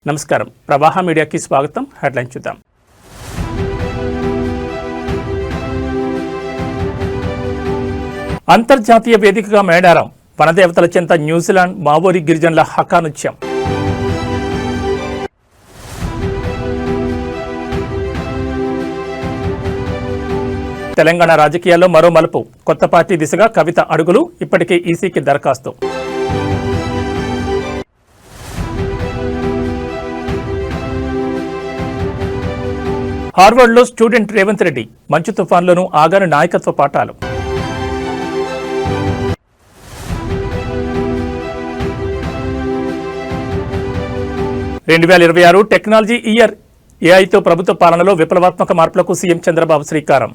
నమస్కారం. ప్రవాహ మీడియాకి స్వాగతం. హెడ్లైన్ చూద్దాం. అంతర్జాతీయ వేదికగా మేడారం, వనదేవతల చెంత న్యూజిలాండ్ మావోరి గిరిజనుల హకానృత్యం. తెలంగాణ రాజకీయాల్లో మరో మలుపు, కొత్త పార్టీ దిశగా కవిత అడుగులు, ఇప్పటికే ఈసీకి దరఖాస్తు. హార్వర్డ్లో స్టూడెంట్ రేవంత్ రెడ్డి, మంచు తుఫాన్లోనూ ఆగాను నాయకత్వ పాఠాలు. (2026) టెక్నాలజీ ఇయర్, ఏఐతో ప్రభుత్వ పాలనలో విప్లవాత్మక మార్పులకు సీఎం చంద్రబాబు శ్రీకారం.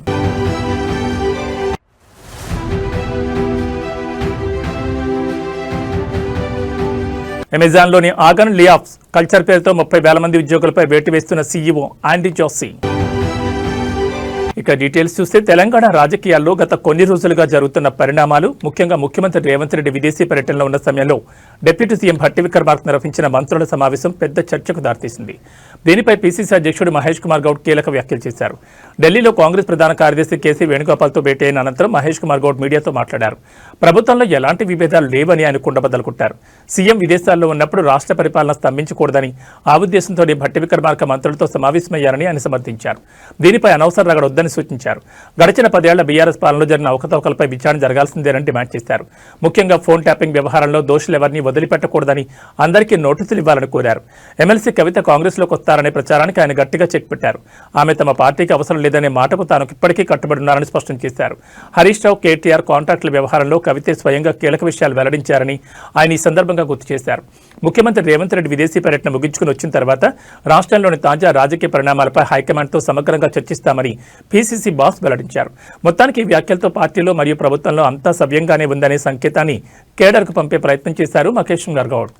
అమెజాన్లోని ఆగన్ లేఆఫ్స్, కల్చర్ పేరుతో 30,000 మంది ఉద్యోగులపై వేటు వేస్తున్న సీఈఓ ఆండీ జోసీ. ఇక డీటెయిల్స్ చూస్తే, తెలంగాణ రాజకీయాల్లో గత కొన్ని రోజులుగా జరుగుతున్న పరిణామాలు, ముఖ్యంగా ముఖ్యమంత్రి రేవంత్ రెడ్డి విదేశీ పర్యటనలో ఉన్న సమయంలో డిప్యూటీ సీఎం భట్టి విక్రమార్క నిర్వహించిన మంత్రుల సమావేశం పెద్ద చర్చకు దారితీసింది. దీనిపై పీసీసీ అధ్యక్షుడు మహేష్ కుమార్ గౌడ్ కీలక వ్యాఖ్యలు చేశారు. ఢిల్లీలో కాంగ్రెస్ ప్రధాన కార్యదర్శి కేసీ వేణుగోపాల్తో భేటీ అయిన అనంతరం మహేష్ కుమార్ గౌడ్ మీడియాతో మాట్లాడారు. ప్రభుత్వంలో ఎలాంటి విభేదాలు లేవని ఆయన కుండబద్దలు కొట్టారు. సీఎం విదేశాల్లో ఉన్నప్పుడు రాష్ట్ర పరిపాలన స్తంభించకూడదని, ఆ ఉద్దేశంతోనే భట్టి విక్రమార్క మంత్రులతో సమావేశమయ్యారని ఆయన సమర్థించారు. దీనిపై అనవసర రగడ వద్దని సూచించారు. గడిచిన 10 ఏళ్ల బీఆర్ఎస్ పాలనలో జరిగిన అవకతవకలపై విచారణ జరగాల్సిందేనని డిమాండ్ చేశారు. ముఖ్యంగా ఫోన్ ట్యాపింగ్ వ్యవహారంలో దోషులెవరిని వదిలిపెట్టకూడదని, అందరికీ నోటీసులు ఇవ్వాలని కోరారు. ఎమ్మెల్సీ కవిత కాంగ్రెస్లోకి వస్తారనే ప్రచారానికి ఆయన గట్టిగా చెక్ పెట్టారు. ఆమె తమ పార్టీకి అవసరం లేదనే మాటకు తాను ఇప్పటికీ కట్టుబడి ఉన్నారని స్పష్టం చేశారు. హరీష్ రావు, కేటీఆర్ కాంట్రాక్టుల వ్యవహారంలో కవితే స్వయంగా కీలక విషయాలు వెల్లడించారని ఆయన ఈ సందర్భంగా గుర్తు చేశారు. ముఖ్యమంత్రి రేవంత్ రెడ్డి విదేశీ పర్యటన ముగించుకుని వచ్చిన తర్వాత రాష్ట్రంలోని తాజా రాజకీయ పరిణామాలపై హైకమాండ్తో సమగ్రంగా చర్చిస్తామని పీసీసీ బాస్ వెల్లడించారు. మొత్తానికి ఈ వ్యాఖ్యలతో పార్టీలో మరియు ప్రభుత్వంలో అంతా సవ్యంగానే ఉందనే సంకేతాన్ని కేడర్కు పంపే ప్రయత్నం చేశారు మహేష్ కుమార్ గౌడ్.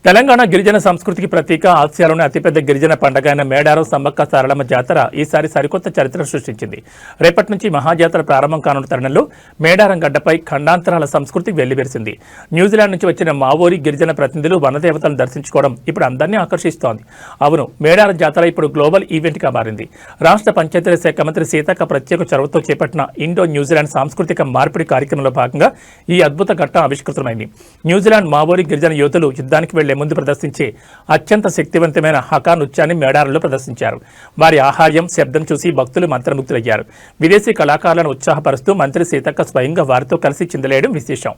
తెలంగాణ గిరిజన సంస్కృతికి ప్రతీక, ఆసియాలోని అతిపెద్ద గిరిజన పండుగ అయిన మేడారం సమ్మక్క సారలమ్మ జాతర ఈసారి సరికొత్త చరిత్ర సృష్టించింది. రేపటి నుంచి మహాజాతర ప్రారంభం కానున్న తరుణంలో మేడారం గడ్డపై ఖండాంతరాల సంస్కృతి వెల్లివిరిసింది. న్యూజిలాండ్ నుంచి వచ్చిన మావోరి గిరిజన ప్రతినిధులు వనదేవతలను దర్శించుకోవడం ఇప్పుడు అందరినీ ఆకర్షిస్తోంది. అవును, మేడారం జాతర ఇప్పుడు గ్లోబల్ ఈవెంట్గా మారింది. రాష్ట్ర పంచాయతీరాజ్ శాఖ మంత్రి సీతక్క ప్రత్యేక చొరవతో చేపట్టిన ఇండో న్యూజిలాండ్ సాంస్కృతిక మార్పిడి కార్యక్రమంలో భాగంగా ఈ అద్భుత ఘట్టం ఆవిష్కృతమైంది. న్యూజిలాండ్ మావోరి గిరిజన యోధులు యుద్ధానికి వెళ్లే ముందు ప్రదర్శించే అత్యంత శక్తివంతమైన హకా నృత్యాన్ని మేడారంలో ప్రదర్శించారు. వారి ఆహార్యం, శబ్దం చూసి భక్తులు మంత్రముగ్ధులయ్యారు. విదేశీ కళాకారులను ఉత్సాహపరుస్తూ మంత్రి సీతక్క స్వయంగా వారితో కలిసి చిందలేయడం విశేషం.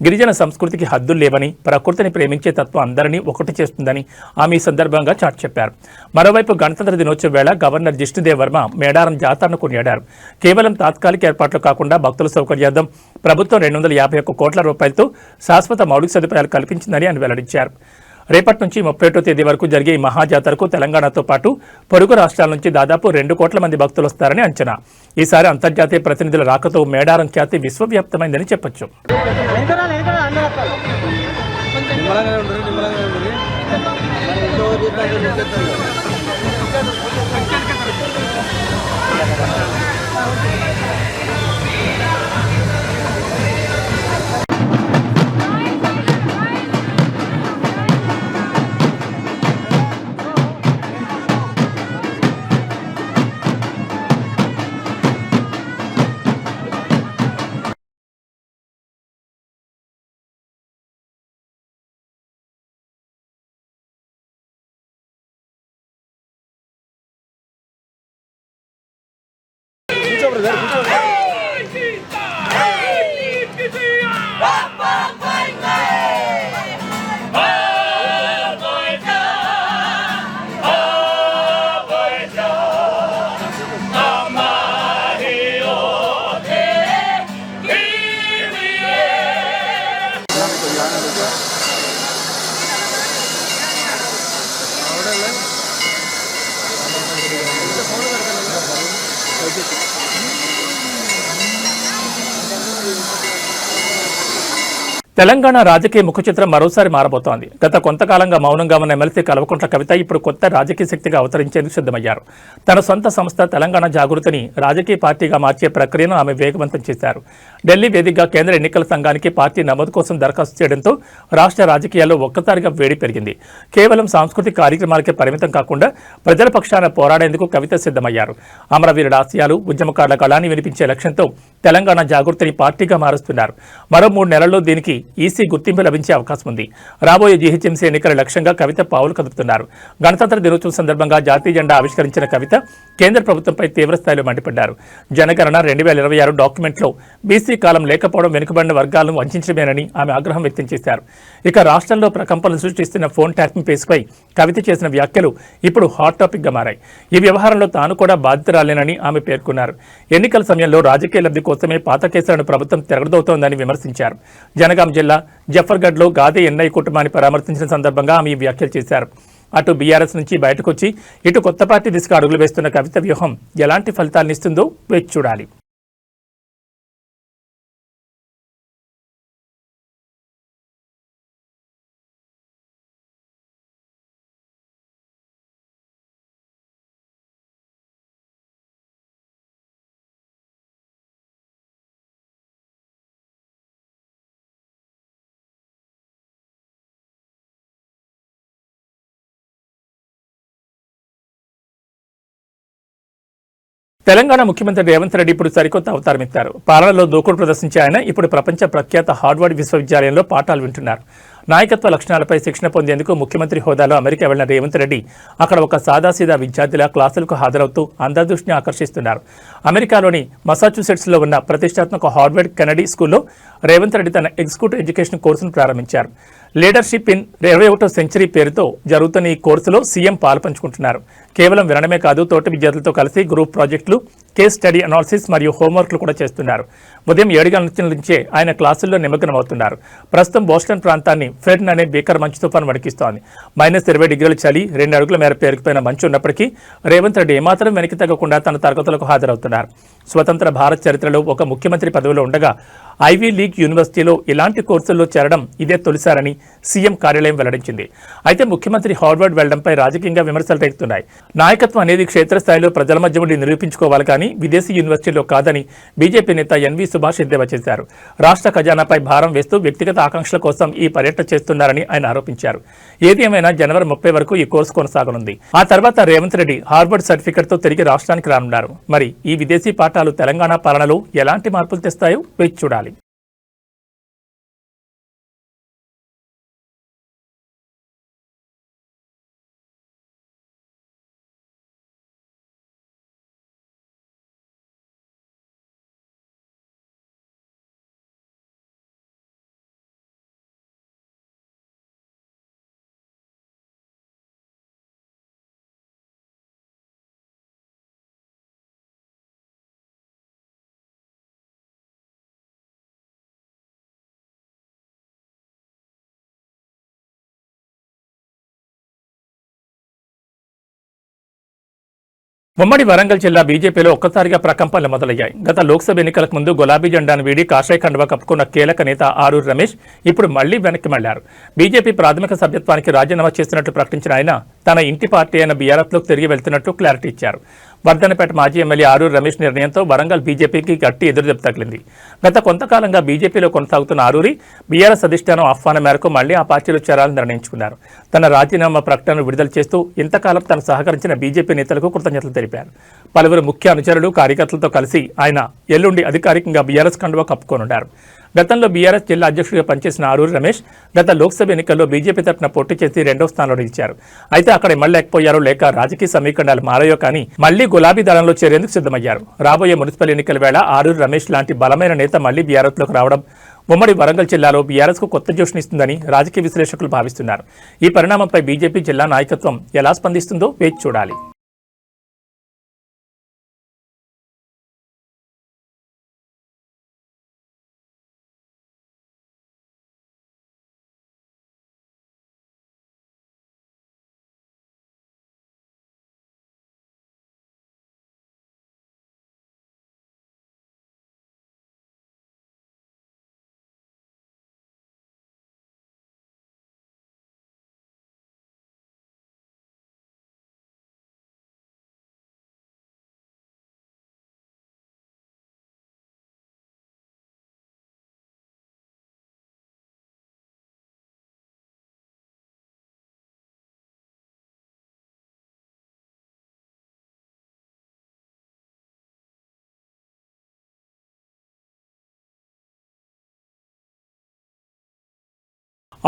గిరిజన సంస్కృతికి హద్దులు లేవని, ప్రకృతిని ప్రేమించే తత్వం అందరినీ ఒకటి చేస్తుందని ఆమె ఈ సందర్భంగా చాటి చెప్పారు. మరోవైపు గణతంత్ర దినోత్సవ వేళ గవర్నర్ జిష్ణుదేవ్ వర్మ మేడారం జాతరను కొనియాడారు. కేవలం తాత్కాలిక ఏర్పాట్లు కాకుండా భక్తుల సౌకర్యార్థం ప్రభుత్వం 251 కోట్ల రూపాయలతో శాశ్వత మౌలిక సదుపాయాలు కల్పించిందని ఆయన వెల్లడించారు. రేపటి నుంచి 31వ తేదీ వరకు జరిగే ఈ మహాజాతరకు తెలంగాణతో పాటు పొరుగు రాష్ట్రాల నుంచి దాదాపు 2 కోట్ల మంది భక్తులు వస్తారని అంచనా. ఈసారి అంతర్జాతీయ ప్రతినిధుల రాకతో మేడారం ఖ్యాతి విశ్వవ్యాప్తమైందని చెప్పొచ్చు. తెలంగాణ రాజకీయ ముఖచిత్రం మరోసారి మారబోతోంది. గత కొంతకాలంగా మౌనంగా ఉన్న ఎమ్మెల్సీ కల్వకుంట్ల కవిత ఇప్పుడు కొత్త రాజకీయ శక్తిగా అవతరించేందుకు సిద్ధమయ్యారు. తన సొంత సంస్థ తెలంగాణ జాగృతిని రాజకీయ పార్టీగా మార్చే ప్రక్రియను ఆమె వేగవంతం చేశారు. ఢిల్లీ వేదికగా కేంద్ర ఎన్నికల సంఘానికి పార్టీ నమోదు కోసం దరఖాస్తు చేయడంతో రాష్ట్ర రాజకీయాల్లో ఒక్కసారిగా వేడి పెరిగింది. కేవలం సాంస్కృతిక కార్యక్రమాలకే పరిమితం కాకుండా ప్రజల పక్షాన పోరాడేందుకు కవిత సిద్ధమయ్యారు. అమరవీరుల ఆశయాలు, ఉద్యమకారుల కళాన్ని వినిపించే లక్ష్యంతో తెలంగాణ జాగృతిని పార్టీగా మారుస్తున్నారు. మరో 3 నెలల్లో దీనికి ఈసీ గుర్తింపు లభించే అవకాశం ఉంది. రాబోయే జీహెచ్ఎంసీ ఎన్నికల లక్ష్యంగా కవిత పావులు కదుపుతున్నారు. గణతంత్ర దినోత్సవం సందర్భంగా జాతీయ జెండా ఆవిష్కరించిన కవిత కేంద్ర ప్రభుత్వంపై తీవ్రస్థాయిలో మండిపడ్డారు. జనగణన 2026 డాక్యుమెంట్లో బీసీ కాలం లేకపోవడం వెనుకబడిన వర్గాలను వంచడమేనని ఆమె ఆగ్రహం వ్యక్తం చేశారు. ఇక రాష్ట్రంలో ప్రకంపనలు సృష్టిస్తున్న ఫోన్ ట్యాపింగ్ కేసుపై కవిత చేసిన వ్యాఖ్యలు ఇప్పుడు హాట్ టాపిక్ గా మారాయి. ఈ వ్యవహారంలో తాను కూడా బాధితురాలేనని ఆమె పేర్కొన్నారు. ఎన్నికల సమయంలో రాజకీయ లబ్ధి కోసమే పాత కేసులను ప్రభుత్వం తిరగదవుతోందని విమర్శించారు. జనగాం జిల్లా జఫర్గఢ్లో గాదే ఎన్ఐ కుటుంబాన్ని పరామర్శించిన సందర్భంగా ఆమె ఈ వ్యాఖ్యలు చేశారు. అటు బీఆర్ఎస్ నుంచి బయటకొచ్చి ఇటు కొత్త పార్టీ దిశగా అడుగులు వేస్తున్న కవిత వ్యూహం ఎలాంటి ఫలితాలనిస్తుందో వేచి చూడాలి. తెలంగాణ ముఖ్యమంత్రి రేవంత్ రెడ్డి ఇప్పుడు సరికొత్త అవతారమెత్తారు. పాలనలో దూకుడు ప్రదర్శించే ఆయన ఇప్పుడు ప్రపంచ ప్రఖ్యాత హార్వర్డ్ విశ్వవిద్యాలయంలో పాఠాలు వింటున్నారు. నాయకత్వ లక్షణాలపై శిక్షణ పొందేందుకు ముఖ్యమంత్రి హోదాలో అమెరికా వెళ్లిన రేవంత్ రెడ్డి అక్కడ ఒక సాదాసీదా విద్యార్థిలా క్లాసులకు హాజరవుతూ అందరి దృష్టిని ఆకర్షిస్తున్నారు. అమెరికాలోని మసాచ్యూసెట్స్లో ఉన్న ప్రతిష్టాత్మక హార్వర్డ్ కెనడీ స్కూల్లో రేవంత్ రెడ్డి తన ఎగ్జిక్యూటివ్ ఎడ్యుకేషన్ కోర్సును ప్రారంభించారు. లీడర్షిప్ ఇన్ 21వ సెంచరీ పేరుతో జరుగుతున్న ఈ కోర్సులో సీఎం పాల్పంచుకుంటున్నారు. కేవలం వినడమే కాదు, తోటి విద్యార్థులతో కలిసి గ్రూప్ ప్రాజెక్టులు, కేస్ స్టడీ అనాలిసిస్ మరియు హోంవర్క్లు కూడా చేస్తున్నారు. ఉదయం 7 గంటల నుంచే ఆయన క్లాసుల్లో నిమగ్నమవుతున్నారు. ప్రస్తుతం బోస్టన్ ప్రాంతాన్ని ఫెర్న్ అనే భీకర మంచు తుఫాను వణికిస్తోంది. -20 చలి, 2 అడుగుల మేర పేరుకుపోయిన మంచు ఉన్నప్పటికీ రేవంత్ రెడ్డి ఏమాత్రం వెనక్కి తగ్గకుండా తన తరగతులకు హాజరవుతున్నారు. స్వతంత్ర భారత్ చరిత్రలో ఒక ముఖ్యమంత్రి పదవిలో ఉండగా ఐవీ లీగ్ యూనివర్సిటీలో ఇలాంటి కోర్సుల్లో చేరడం ఇదే తొలిసారని సీఎం కార్యాలయం వెల్లడించింది. అయితే ముఖ్యమంత్రి హార్వర్డ్ వెళ్లడంపై రాజకీయంగా విమర్శలు రేగుతున్నాయి. నాయకత్వం అనేది క్షేత్రస్థాయిలో ప్రజల మధ్య ఉండి నిరూపించుకోవాలి కానీ విదేశీ యూనివర్సిటీలో కాదని బీజేపీ నేత ఎన్వీ సుభాష్ ఎద్దేవా చేశారు. రాష్ట్ర ఖజానాపై భారం వేస్తూ వ్యక్తిగత ఆకాంక్షల కోసం ఈ పర్యటన చేస్తున్నారని ఆయన ఆరోపించారు. ఏది ఏమైనా జనవరి 30 వరకు ఈ కోర్సు కొనసాగనుంది. ఆ తర్వాత రేవంత్ రెడ్డి హార్వర్డ్ సర్టిఫికెట్తో తిరిగి రాష్ట్రానికి రానున్నారు. మరి ఈ విదేశీ పాఠాలు తెలంగాణ పాలనలో ఎలాంటి మార్పులు తెస్తాయో వేచి చూడాలి. ఉమ్మడి వరంగల్ జిల్లా బీజేపీలో ఒక్కసారిగా ప్రకంపనలు మొదలయ్యాయి. గత లోక్సభ ఎన్నికలకు ముందు గులాబీ జెండాను వీడి కాషాయ కండువా కప్పుకున్న కీలక నేత ఆరూరు రమేష్ ఇప్పుడు మళ్లీ వెనక్కి మళ్లారు. బీజేపీ ప్రాథమిక సభ్యత్వానికి రాజీనామా చేస్తున్నట్లు ప్రకటించిన ఆయన తన ఇంటి పార్టీ అయిన బీఆర్ఎస్లోకి తిరిగి వెళ్తున్నట్టు క్లారిటీ ఇచ్చారు. వర్ధనపేట మాజీ ఎమ్మెల్యే ఆరూరు రమేష్ నిర్ణయంతో వరంగల్ బీజేపీకి గట్టి ఎదురుదెబ్బ తగిలింది. గత కొంతకాలంగా బీజేపీలో కొనసాగుతున్న ఆరూరి బీఆర్ఎస్ అధిష్టానం ఆహ్వానం మేరకు మళ్లీ ఆ పార్టీలో చేరాలని నిర్ణయించుకున్నారు. తన రాజీనామా ప్రకటనను విడుదల చేస్తూ ఇంతకాలం తను సహకరించిన బీజేపీ నేతలకు కృతజ్ఞతలు తెలిపారు. పలువురు ముఖ్య అనుచరులు, కార్యకర్తలతో కలిసి ఆయన ఎల్లుండి అధికారికంగా బీఆర్ఎస్ కండువా కప్పుకోనున్నారు. గతంలో బీఆర్ఎస్ జిల్లా అధ్యక్షుడిగా పనిచేసిన ఆరూరు రమేష్ గత లోక్సభ ఎన్నికల్లో బీజేపీ తరఫున పోటీ చేసి 2వ స్థానంలో నిలిచారు. అయితే అక్కడ ఎమ్మెల్యేకపోయారో లేక రాజకీయ సమీకరణాలు మారాయో కానీ మళ్లీ గులాబీ దళంలో చేరేందుకు సిద్ధమయ్యారు. రాబోయే మున్సిపల్ ఎన్నికల వేళ ఆరూరు రమేష్ లాంటి బలమైన నేత మళ్లీ బీఆర్ఎస్లోకి రావడం ఉమ్మడి వరంగల్ జిల్లాలో బీఆర్ఎస్కు కొత్త జోష్నిస్తుందని రాజకీయ విశ్లేషకులు భావిస్తున్నారు. ఈ పరిణామంపై బీజేపీ జిల్లా నాయకత్వం ఎలా స్పందిస్తుందో వేచి చూడాలి.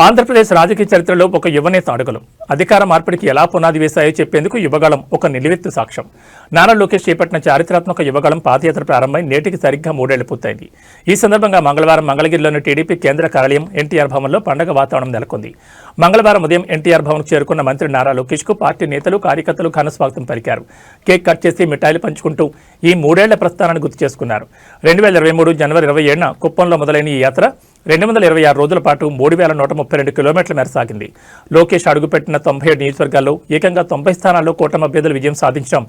ఆంధ్రప్రదేశ్ రాజకీయ చరిత్రలో ఒక యువనేత అడుగులు అధికార మార్పిడికి ఎలా పునాది వేశాయో చెప్పేందుకు యువగళం ఒక నిలువెత్తు సాక్ష్యం. నారా లోకేష్ చేపట్టిన చారిత్రాత్మక యువగళం పాదయాత్ర ప్రారంభమై నేటికి సరిగ్గా 3 ఏళ్లు పూర్తయింది. ఈ సందర్భంగా మంగళవారం మంగళగిరిలోని టీడీపీ కేంద్ర కార్యాలయం ఎన్టీఆర్ భవన్లో పండగ వాతావరణం నెలకొంది. మంగళవారం ఉదయం ఎన్టీఆర్ భవన్కు చేరుకున్న మంత్రి నారా లోకేష్ కు పార్టీ నేతలు కార్యకర్తలు ఘన స్వాగతం పలికారు. కేక్ కట్ చేసి మిఠాయిలు పంచుకుంటూ ఈ 3 ఏళ్ల ప్రస్థానాన్ని గుర్తు చేసుకున్నారు. 2023 జనవరి 27న కుప్పంలో మొదలైన ఈ యాత్ర 226 రోజుల పాటు 3132 కిలోమీటర్ల మేర సాగింది. లోకేష్ అడుగుపెట్టిన 97 నియోజకవర్గాల్లో ఏకంగా 90 స్థానాల్లో కూటమి అభ్యర్థులు విజయం సాధించడం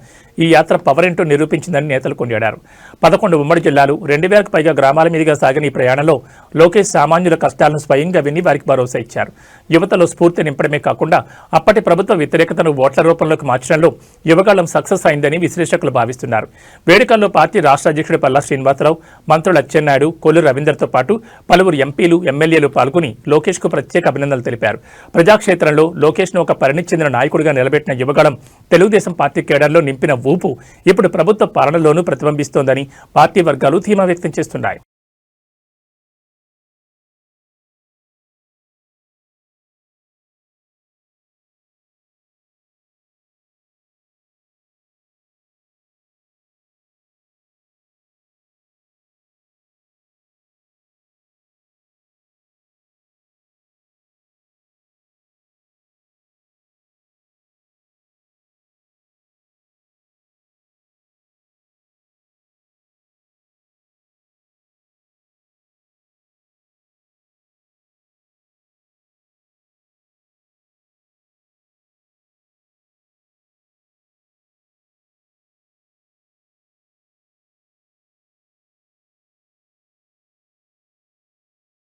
ఈ యాత్ర పవర్ ఏంటో నిరూపించిందని నేతలు కొనియాడారు. 11 ఉమ్మడి జిల్లాలు 2000కు పైగా గ్రామాల మీదుగా సాగిన ఈ ప్రయాణంలో లోకేష్ సామాన్యుల కష్టాలను స్వయంగా విని వారికి భరోసా ఇచ్చారు. యువతలో స్ఫూర్తి నింపడమే కాకుండా అప్పటి ప్రభుత్వ వ్యతిరేకతను ఓట్ల రూపంలోకి మార్చడంలో యువగళం సక్సెస్ అయిందని విశ్లేషకులు భావిస్తున్నారు. వేడుకల్లో పార్టీ రాష్ట్ర అధ్యక్షుడు పల్లా శ్రీనివాసరావు, మంత్రులు అచ్చెన్నాయుడు, కొల్లు రవీందర్తో పాటు పలువురు ఎంపీలు, ఎమ్మెల్యేలు పాల్గొని లోకేష్ కు ప్రత్యేక అభినందనలు తెలిపారు. ప్రజాక్షేత్రంలో లోకేష్ ను ఒక పరిణితి చెందిన నాయకుడిగా నిలబెట్టిన యువగళం తెలుగుదేశం పార్టీ కేడర్లో నింపిన ఊపు ఇప్పుడు ప్రభుత్వ పాలనలోనూ ప్రతిబింబిస్తోందని పార్టీ వర్గాలు ధీమా వ్యక్తం చేస్తున్నాయి.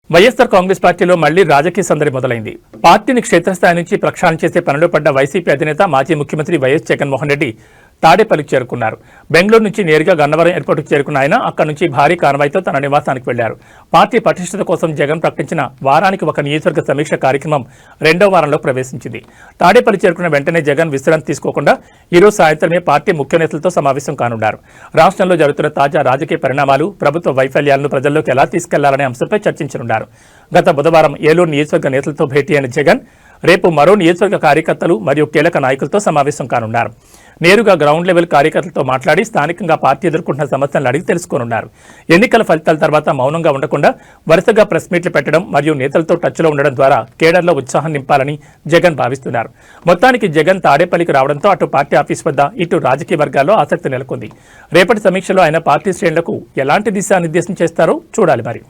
వైఎస్ఆర్ కాంగ్రెస్ పార్టీలో మళ్లీ రాజకీయ సందడి మొదలైంది. పార్టీని క్షేత్రస్థాయి నుంచి ప్రక్షాళన చేసే పనిలో పడ్డ వైసీపీ అధినేత మాజీ ముఖ్యమంత్రి వైఎస్ జగన్మోహన్ రెడ్డి తాడేపల్లికి చేరుకున్నారు. బెంగళూరు నుంచి నేరుగా గన్నవరం ఎయిర్పోర్టుకు చేరుకున్న ఆయన అక్కడి నుంచి భారీ కాన్వాయ్తో తన నివాసానికి వెళ్లారు. పార్టీ పటిష్టత కోసం జగన్ ప్రకటించిన వారానికి ఒక నియోజకవర్గ సమీక్ష కార్యక్రమం 2వ వారంలో ప్రవేశించింది. తాడేపల్లి చేరుకున్న వెంటనే జగన్ విశ్రాంతి తీసుకోకుండా ఈరోజు సాయంత్రమే పార్టీ ముఖ్య నేతలతో సమావేశం కానున్నారు. రాష్ట్రంలో జరుగుతున్న తాజా రాజకీయ పరిణామాలు, ప్రభుత్వ వైఫల్యాలను ప్రజల్లోకి ఎలా తీసుకెళ్లాలనే అంశంపై చర్చించనున్నారు. గత బుధవారం ఏలూరు నియోజకవర్గ నేతలతో భేటీ అయిన జగన్ రేపు మరో నియోజకవర్గ కార్యకర్తలు మరియు కీలక నాయకులతో సమావేశం కానున్నారు. నేరుగా గ్రౌండ్ లెవెల్ కార్యకర్తలతో మాట్లాడి స్థానికంగా పార్టీ ఎదుర్కొంటున్న సమస్యలను అడిగి తెలుసుకోనున్నారు. ఎన్నికల ఫలితాల తర్వాత మౌనంగా ఉండకుండా వరుసగా ప్రెస్ మీట్లు పెట్టడం మరియు నేతలతో టచ్లో ఉండడం ద్వారా కేడర్లో ఉత్సాహం నింపాలని జగన్ భావిస్తున్నారు. మొత్తానికి జగన్ తాడేపల్లికి రావడంతో అటు పార్టీ ఆఫీస్ వద్ద ఇటు రాజకీయ వర్గాల్లో ఆసక్తి నెలకొంది. రేపటి సమీక్షలో ఆయన పార్టీ శ్రేణులకు ఎలాంటి దిశానిర్దేశం చేస్తారో చూడాలి మరి.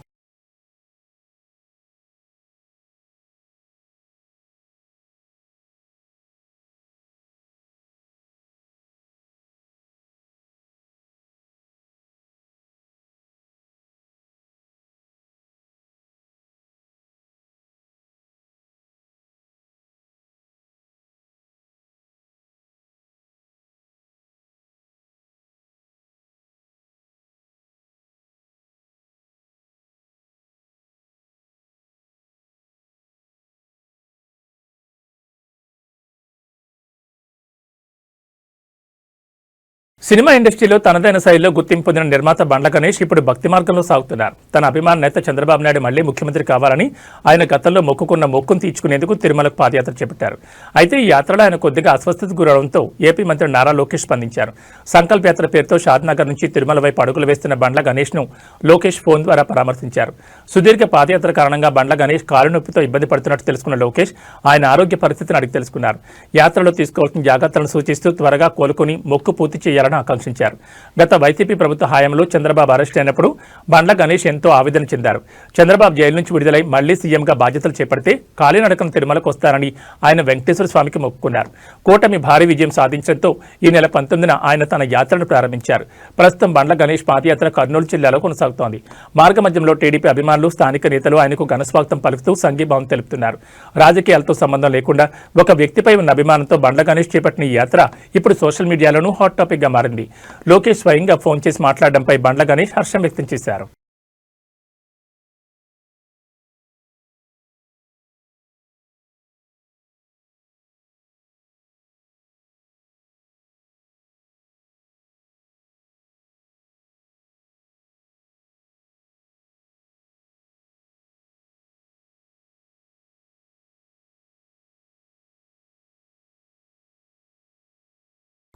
సినిమా ఇండస్ట్రీలో తనదైన శైలిలో గుర్తింపు పొందిన నిర్మాత బండ్ల గణేష్ ఇప్పుడు భక్తి మార్గంలో సాగుతున్నారు. తన అభిమాన నేత చంద్రబాబు నాయుడు మళ్లీ ముఖ్యమంత్రి కావాలని ఆయన గతంలో మొక్కుకున్న మొక్కును తీర్చుకునేందుకు తిరుమలకు పాదయాత్ర చేపట్టారు. అయితే ఈ యాత్రలో ఆయన కొద్దిగా అస్వస్థతకు గురవడంతో ఏపీ మంత్రి నారా లోకేష్ స్పందించారు. సంకల్ప యాత్ర పేరుతో షాద్నగర్ నుంచి తిరుమల వైపు అడుగులు వేస్తున్న బండ్ల గణేష్ ను లోకేష్ ఫోన్ ద్వారా పరామర్శించారు. సుదీర్ఘ పాదయాత్ర కారణంగా బండ్ల గణేష్ కాలు నొప్పితో ఇబ్బంది పడుతున్నట్టు తెలుసుకున్న లోకేష్ ఆయన ఆరోగ్య పరిస్థితిని అడిగి తెలుసుకున్నారు. యాత్రలో తీసుకోవాల్సిన జాగ్రత్తలను సూచిస్తూ త్వరగా కోలుకుని మొక్కు పూర్తి చేయాలని ఆకాంక్షించారు. గత వైసీపీ ప్రభుత్వ హయాంలో చంద్రబాబు అరెస్ట్ అయినప్పుడు బండ్ల గణేష్ ఎంతో ఆవేదన చెందారు. చంద్రబాబు జైలు నుంచి విడుదలై మళ్లీ సీఎంగా బాధ్యతలు చేపడితే కాలినడకన తిరుమలకు వస్తారని ఆయన వెంకటేశ్వర స్వామికి మొక్కుకున్నారు. కూటమి భారీ విజయం సాధించడంతో ఈ నెల 19న ఆయన తన యాత్రను ప్రారంభించారు. ప్రస్తుతం బండ్ల గణేష్ పాదయాత్ర కర్నూలు జిల్లాలో కొనసాగుతోంది. మార్గమధ్యంలో టీడీపీ అభిమానులు, స్థానిక నేతలు ఆయనకు ఘనస్వాగతం పలుకుతూ సంఘీభావం తెలుపుతున్నారు. రాజకీయాలతో సంబంధం లేకుండా ఒక వ్యక్తిపై ఉన్న అభిమానంతో బండ్ల గణేష్ చేపట్టిన ఈ యాత్ర ఇప్పుడు సోషల్ మీడియాలోనూ హాట్ టాపిక్ గా మారింది. లోకేష్ స్వయంగా ఫోన్ చేసి మాట్లాడడంపై బండ్ల గణేష్ హర్షం వ్యక్తం చేశారు.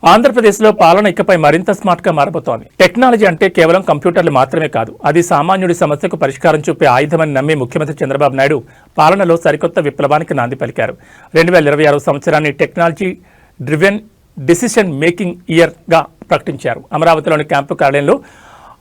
ఆంధ్రప్రదేశ్లో పాలన ఇకపై మరింత స్మార్ట్గా మారబోతోంది. టెక్నాలజీ అంటే కేవలం కంప్యూటర్లు మాత్రమే కాదు, అది సామాన్యుడి సమస్యకు పరిష్కారం చూపే ఆయుధమని నమ్మి ముఖ్యమంత్రి చంద్రబాబు నాయుడు పాలనలో సరికొత్త విప్లవానికి నాంది పలికారు. 2026 సంవత్సరాన్ని టెక్నాలజీ డ్రివెన్ డిసిషన్ మేకింగ్ ఇయర్గా ప్రకటించారు. అమరావతిలోని క్యాంపు కార్యాలయంలో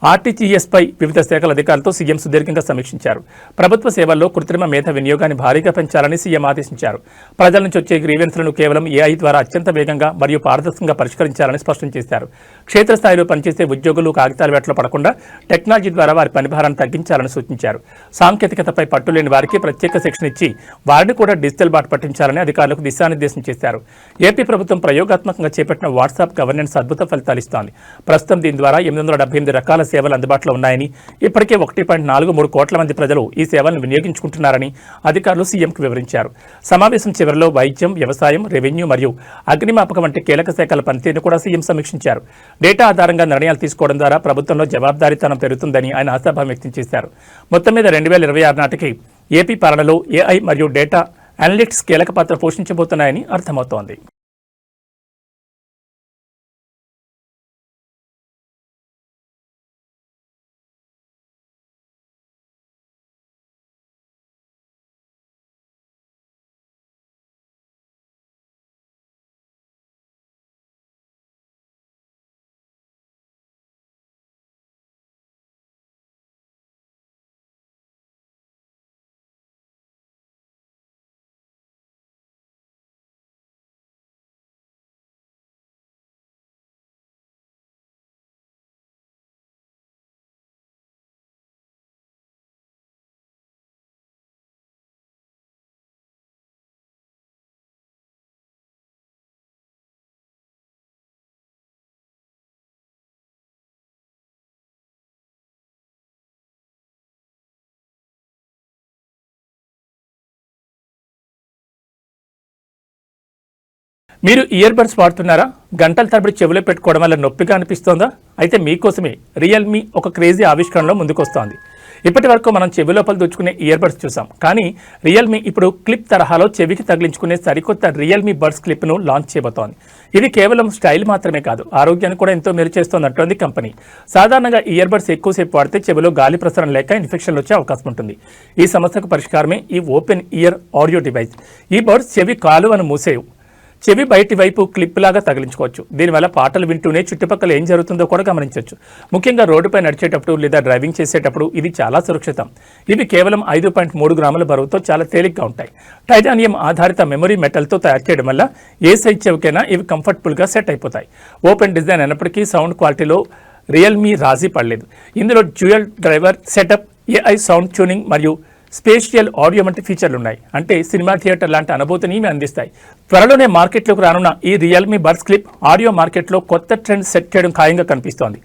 ఆర్టీజీఎస్పై వివిధ శాఖల అధికారులతో సీఎం సుదీర్ఘంగా సమీక్షించారు. ప్రభుత్వ సేవల్లో కృత్రిమ మేధ వినియోగాన్ని భారీగా పెంచాలని సీఎం ఆదేశించారు. ప్రజల నుంచి వచ్చే గ్రీవెన్స్లను కేవలం ఏఐ ద్వారా అత్యంత వేగంగా మరియు పారదర్శకంగా పరిష్కరించాలని స్పష్టం చేశారు. క్షేత్రస్థాయిలో పనిచేసే ఉద్యోగులు కాగితాల వేటలో పడకుండా టెక్నాలజీ ద్వారా వారి పనిభారాన్ని తగ్గించాలని సూచించారు. సాంకేతికతపై పట్టులేని వారికి ప్రత్యేక శిక్షణ ఇచ్చి వారిని కూడా డిజిటల్ బాట పట్టించాలని అధికారులకు దిశానిర్దేశం చేశారు. ఏపీ ప్రభుత్వం ప్రయోగాత్మకంగా చేపట్టిన వాట్సాప్ గవర్నెన్స్ అద్భుత ఫలితాలు ఇస్తోంది. ప్రస్తుతం దీని ద్వారా 878 రకాల సేవలు అందుబాటులో ఉన్నాయని, ఇప్పటికే 1.43 కోట్ల మంది ప్రజలు ఈ సేవలను వినియోగించుకుంటున్నారని అధికారులు సీఎంకు వివరించారు. సమావేశం చివరిలో వైద్యం, వ్యవసాయం, రెవెన్యూ మరియు అగ్నిమాపక వంటి కీలక శాఖల పనితీరును కూడా సీఎం సమీక్షించారు. డేటా ఆధారంగా నిర్ణయాలు తీసుకోవడం ద్వారా ప్రభుత్వంలో జవాబుదారీతనం పెరుగుతుందని ఆయన ఆశాభావం వ్యక్తం చేశారు. మొత్తం మీద 2026 నాటికి ఏపీ పాలనలో ఏఐ మరియు డేటా అనలిటిక్స్ కీలక పాత్ర పోషించబోతున్నాయని అర్థమవుతోంది. మీరు ఇయర్ బడ్స్ వాడుతున్నారా? గంటల తరబడి చెవిలో పెట్టుకోవడం వల్ల నొప్పిగా అనిపిస్తోందా? అయితే మీకోసమే రియల్మీ ఒక క్రేజీ ఆవిష్కరణలో ముందుకొస్తోంది. ఇప్పటి వరకు మనం చెవి లోపల దూచుకునే ఇయర్ బడ్స్ చూసాం, కానీ రియల్మీ ఇప్పుడు క్లిప్ తరహాలో చెవికి తగిలించుకునే సరికొత్త రియల్మీ బడ్స్ క్లిప్ను లాంచ్ చేయబోతోంది. ఇది కేవలం స్టైల్ మాత్రమే కాదు, ఆరోగ్యాన్ని కూడా ఎంతో మేలు చేస్తోందంటోంది కంపెనీ. సాధారణంగా ఇయర్ బడ్స్ ఎక్కువసేపు వాడితే చెవిలో గాలి ప్రసరణ లేక ఇన్ఫెక్షన్లు వచ్చే అవకాశం ఉంటుంది. ఈ సమస్యకు పరిష్కారమే ఈ ఓపెన్ ఇయర్ ఆడియో డివైస్. ఈ బడ్స్ చెవి కాలువను మూసేవు, చెవి బయటి వైపు క్లిప్ లాగా తగిలించుకోవచ్చు. దీనివల్ల పాటలు వింటూనే చుట్టుపక్కల ఏం జరుగుతుందో కూడా గమనించవచ్చు. ముఖ్యంగా రోడ్డుపై నడిచేటప్పుడు లేదా డ్రైవింగ్ చేసేటప్పుడు ఇది చాలా సురక్షితం. ఇవి కేవలం 5.3 గ్రాముల బరువుతో చాలా తేలిగ్గా ఉంటాయి. టైటానియం ఆధారిత మెమరీ మెటల్తో తయారు చేయడం వల్ల ఏ సైజ్ చెవికైనా ఇవి కంఫర్టబుల్గా సెట్ అయిపోతాయి. ఓపెన్ డిజైన్ అయినప్పటికీ సౌండ్ క్వాలిటీలో రియల్మీ రాజీ పడలేదు. ఇందులో dual driver setup, AI sound tuning మరియు స్పేషియల్ ఆడియో వంటి ఫీచర్లు ఉన్నాయి. అంటే సినిమా థియేటర్ లాంటి అనుభూతిని ఇవి అందిస్తాయి. త్వరలోనే మార్కెట్లోకి రానున్న ఈ రియల్మీ బడ్స్ క్లిప్ ఆడియో మార్కెట్లో కొత్త ట్రెండ్ సెట్ చేయడం ఖాయంగా కనిపిస్తోంది.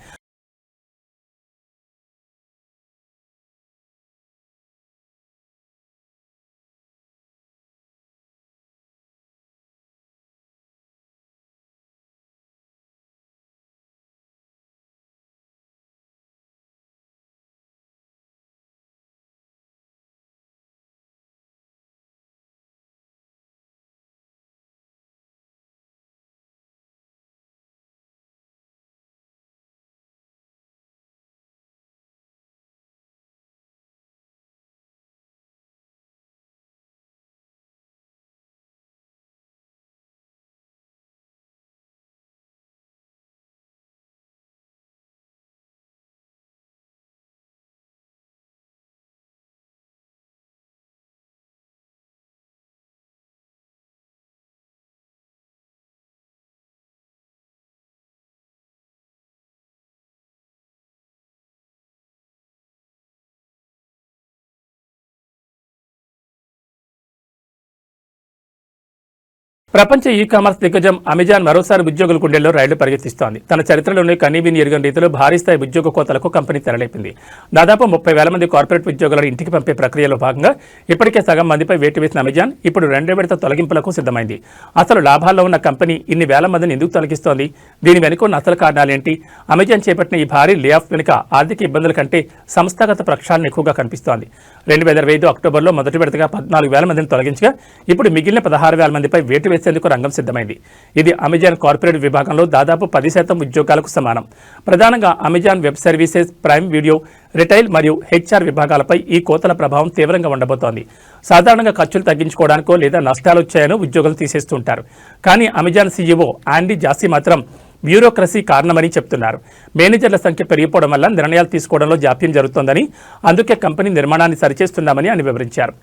ప్రపంచ ఈ కామర్స్ దిగ్గజం అమెజాన్ మరోసారి ఉద్యోగుల గుండెల్లో రైళ్లు పరిగెత్తిస్తోంది. తన చరిత్రలోనే కనీవిని ఎరుగని రీతిలో భారీ స్థాయి ఉద్యోగ కోతలకు కంపెనీ తెరలేపింది. దాదాపు 30,000 మంది కార్పొరేట్ ఉద్యోగులను ఇంటికి పంపే ప్రక్రియలో భాగంగా ఇప్పటికే సగం మందిపై వేటు వేసిన అమెజాన్ ఇప్పుడు 2వ విడత తొలగింపులకు సిద్ధమైంది. అసలు లాభాల్లో ఉన్న కంపెనీ ఇన్ని వేల మందిని ఎందుకు తొలగిస్తోంది? దీని వెనుక ఉన్న అసలు కారణాలేంటి? అమెజాన్ చేపట్టిన ఈ భారీ లే ఆఫ్ వెనుక ఆర్థిక ఇబ్బందుల కంటే సంస్థాగత ప్రక్షాళన ఎక్కువగా కనిపిస్తోంది. 2025 అక్టోబర్లో మొదటి విడతగా 14,000 మందిని తొలగించగా ఇప్పుడు మిగిలిన 16,000 మందిపై వేటు వేసి చేసేందుకు రంగం సిద్ధమైంది. ఇది అమెజాన్ కార్పొరేట్ విభాగంలో దాదాపు 10% ఉద్యోగాలకు సమానం. ప్రధానంగా Amazon web services, prime video, retail మరియు హెచ్ఆర్ విభాగాలపై ఈ కోతల ప్రభావం తీవ్రంగా ఉండబోతోంది. సాధారణంగా ఖర్చులు తగ్గించుకోవడానికో లేదా నష్టాలు వచ్చాయనో ఉద్యోగులు తీసేస్తుంటారు. కానీ అమెజాన్ సీఈఓ ఆండీ జాసీ మాత్రం బ్యూరోక్రసీ కారణమని చెప్తున్నారు. మేనేజర్ల సంఖ్య పెరిగిపోవడం వల్ల నిర్ణయాలు తీసుకోవడంలో జాప్యం జరుగుతోందని, అందుకే కంపెనీ నిర్మాణాన్ని సరిచేస్తున్నామని ఆయన వివరించారు.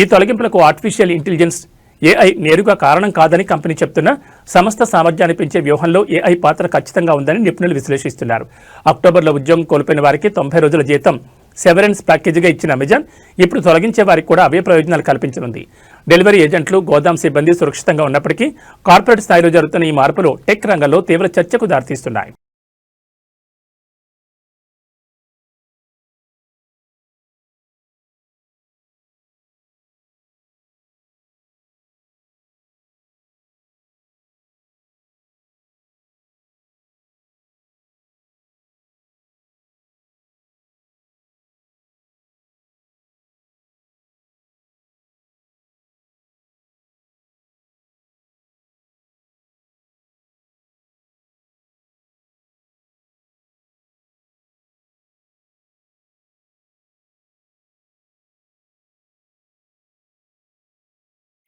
ఈ తొలగింపులకు ఆర్టిఫిషియల్ ఇంటెలిజెన్స్, ఏఐ నేరుగా కారణం కాదని కంపెనీ చెప్తున్నా సంస్థ సామర్థ్యాన్ని పెంచే వ్యూహంలో ఏఐ పాత్ర ఖచ్చితంగా ఉందని నిపుణులు విశ్లేషిస్తున్నారు. అక్టోబర్లో ఉద్యోగం కోల్పోయిన వారికి 90 రోజుల జీతం సెవరెన్స్ ప్యాకేజీగా ఇచ్చిన అమెజాన్ ఇప్పుడు తొలగించే వారికి కూడా అవే ప్రయోజనాలు కల్పించనుంది. డెలివరీ ఏజెంట్లు, గోదాం సిబ్బంది సురక్షితంగా ఉన్నప్పటికీ కార్పొరేట్ స్థాయిలో జరుగుతున్న ఈ మార్పులు టెక్ రంగంలో తీవ్ర చర్చకు దారితీస్తున్నాయి.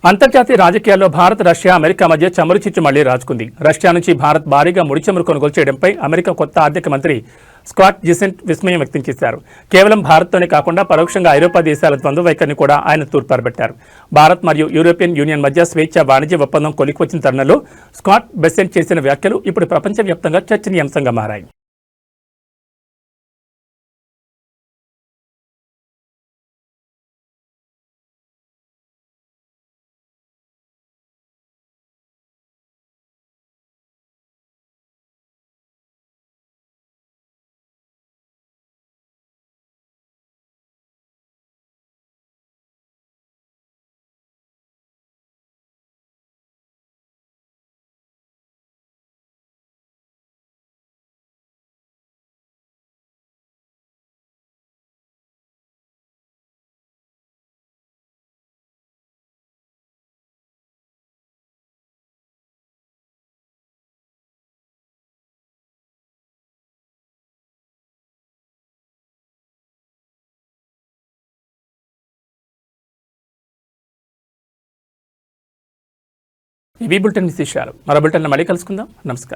అంతర్జాతీయ రాజకీయాల్లో భారత్, రష్యా, అమెరికా మధ్య చమురు చిచ్చు మళ్లీ రాజుకుంది. రష్యా నుంచి భారత్ భారీగా ముడి చమురు కొనుగోలు చేయడంపై అమెరికా కొత్త ఆర్థిక మంత్రి స్కాట్ జిసెంట్ విస్మయం వ్యక్తం చేశారు. కేవలం భారత్తోనే కాకుండా పరోక్షంగా ఐరోపా దేశాల ద్వంద్వ వైఖరిని కూడా ఆయన తూర్పారబట్టారు. భారత్ మరియు యూరోపియన్ యూనియన్ మధ్య స్వేచ్ఛ వాణిజ్య ఒప్పందం కొలిక్కొచ్చిన తరుణంలో స్కాట్ బెసెంట్ చేసిన వ్యాఖ్యలు ఇప్పుడు ప్రపంచవ్యాప్తంగా చర్చనీయాంశంగా మారాయి. ఇవి బులెటిన్ విశేషాలు. మరో బులెటిన్లో మళ్ళీ కలుసుకుందాం. నమస్కారం.